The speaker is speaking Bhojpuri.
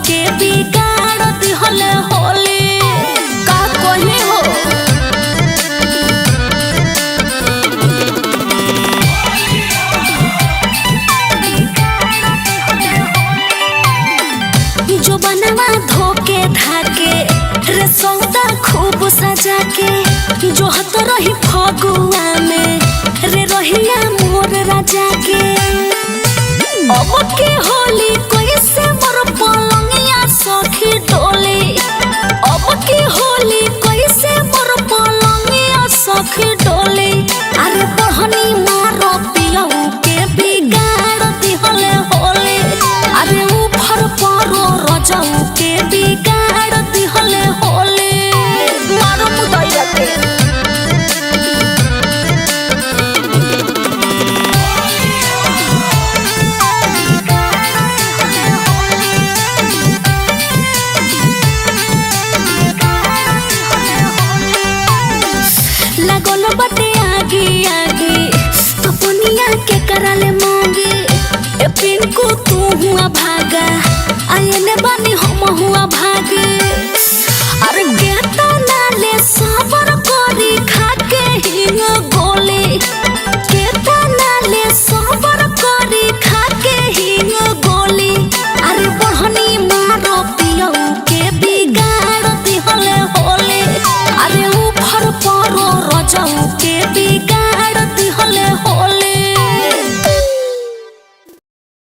के बिगाड़ दिहले होली का कहे हो। जो बनवा धोके धाके रे सौदा खूब सजा के जो हत रही फगुआ में रे रहिया मोर राजा के। अब के होली कैसे मोर पलंगिया सखी डोली। अब के होली कैसे मोर पलंगिया सखी डोली। अरे बहनी मारो पियऊ के बिगाड़ दिहले होली। अरे ऊपर परो रजाऊ के बिगाड़ दिहले होली। मारो मुदैया के लगन बटे आगे आगे अपनिया के कराले मांगे। ए पिंकू तू हुआ भागा आयने बानी हम हुआ भागे।